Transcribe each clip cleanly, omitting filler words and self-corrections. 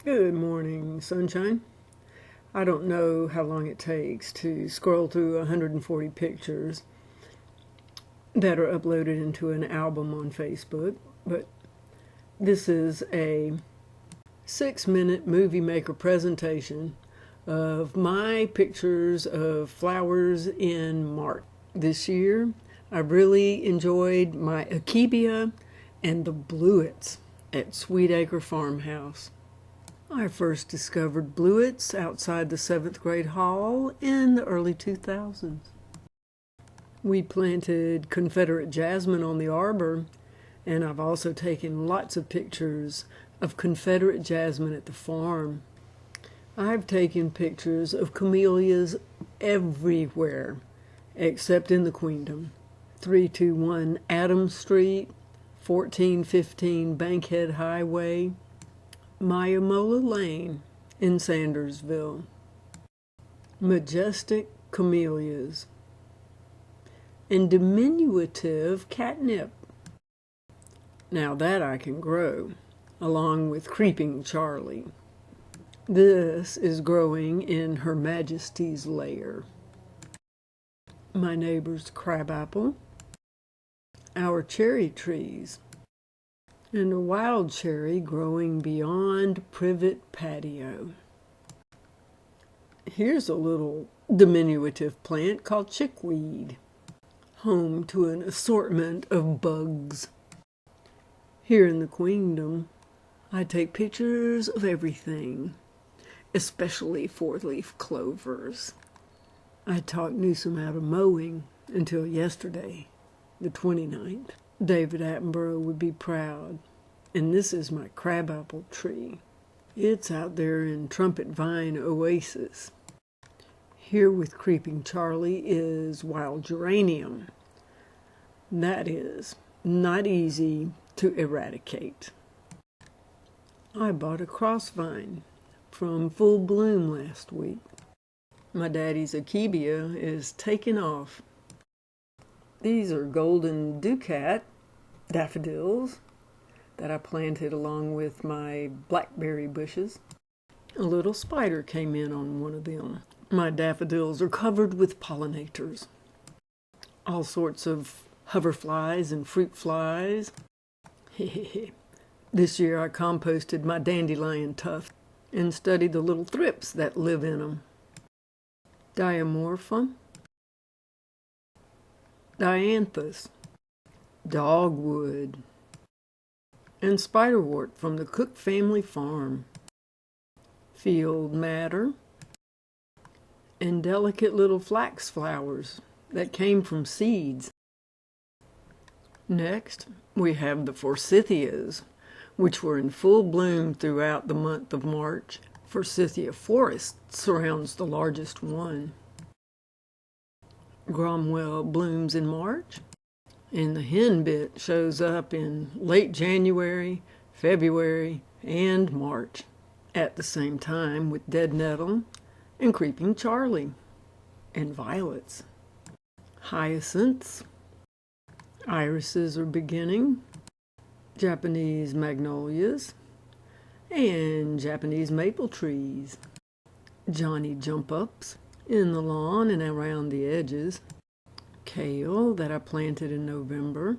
Good morning, sunshine. I don't know how long it takes to scroll through 140 pictures that are uploaded into an album on Facebook, but this is a 6-minute movie maker presentation of my pictures of flowers in March. This year, I really enjoyed my Akebia and the Bluets at Sweetacre Farmhouse. I first discovered Bluets outside the 7th grade hall in the early 2000s. We planted Confederate jasmine on the arbor, and I've also taken lots of pictures of Confederate jasmine at the farm. I've taken pictures of camellias everywhere, except in the Queendom. 321 Adams Street, 1415 Bankhead Highway, Mayamola Lane in Sandersville. Majestic camellias and diminutive catnip. Now that I can grow, along with Creeping Charlie. This is growing in Her Majesty's lair. My neighbor's crabapple, our cherry trees, and a wild cherry growing beyond privet patio. Here's a little diminutive plant called chickweed, home to an assortment of bugs. Here in the Queendom, I take pictures of everything, especially 4-leaf clovers. I talked Newsom out of mowing until yesterday, the 29th. David Attenborough would be proud. And this is my crabapple tree. It's out there in Trumpet Vine Oasis. Here with Creeping Charlie is wild geranium. That is not easy to eradicate. I bought a crossvine from Full Bloom last week. My daddy's Akebia is taking off. These are golden ducat daffodils that I planted along with my blackberry bushes. A little spider came in on one of them. My daffodils are covered with pollinators. All sorts of hoverflies and fruit flies. This year I composted my dandelion tuft and studied the little thrips that live in them. Diamorpha, dianthus, dogwood, and spiderwort from the Cook family farm, field madder, and delicate little flax flowers that came from seeds. Next, we have the forsythias, which were in full bloom throughout the month of March. Forsythia forest surrounds the largest one. Cromwell blooms in March, and the henbit shows up in late January, February, and March, at the same time with dead nettle and Creeping Charlie, and violets. Hyacinths, irises are beginning, Japanese magnolias, and Japanese maple trees. Johnny jump-ups in the lawn and around the edges. Kale that I planted in November,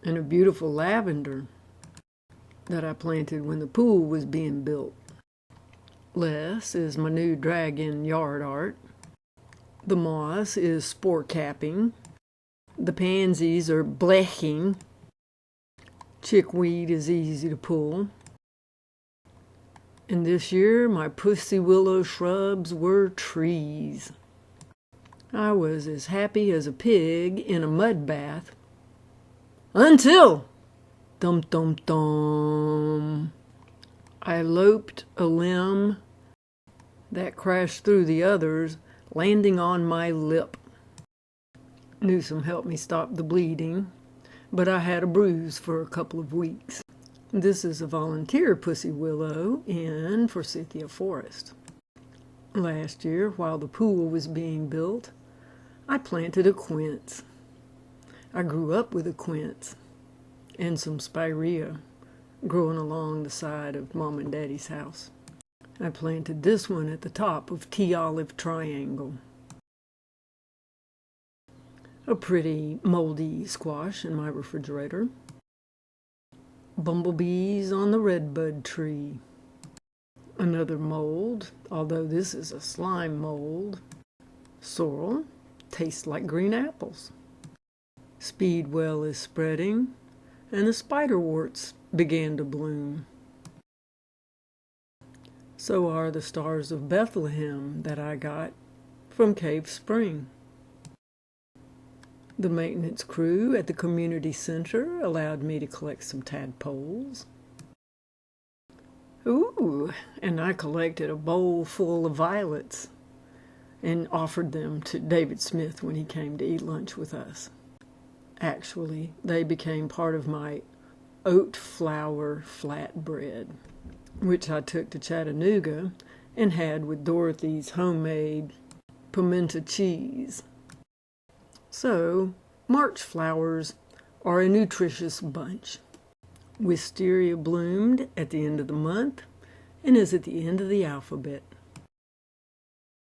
and a beautiful lavender that I planted when the pool was being built. Les is my new dragon yard art. The moss is spore capping. The pansies are bleching. Chickweed is easy to pull. And this year my pussy willow shrubs were trees. I was as happy as a pig in a mud bath until dum-dum-dum, I loped a limb that crashed through the others, landing on my lip. Newsom helped me stop the bleeding, but I had a bruise for a couple of weeks. This is a volunteer pussy willow in Forsythia Forest. Last year, while the pool was being built, I planted a quince. I grew up with a quince and some spirea, growing along the side of Mom and Daddy's house. I planted this one at the top of Tea Olive Triangle. A pretty moldy squash in my refrigerator. Bumblebees on the redbud tree. Another mold, although this is a slime mold. Sorrel, tastes like green apples. Speedwell is spreading, and the spiderworts began to bloom. So are the stars of Bethlehem that I got from Cave Spring. The maintenance crew at the community center allowed me to collect some tadpoles. Ooh, and I collected a bowl full of violets and offered them to David Smith when he came to eat lunch with us. Actually, they became part of my oat flour flatbread, which I took to Chattanooga and had with Dorothy's homemade pimento cheese. So, March flowers are a nutritious bunch. Wisteria bloomed at the end of the month and is at the end of the alphabet.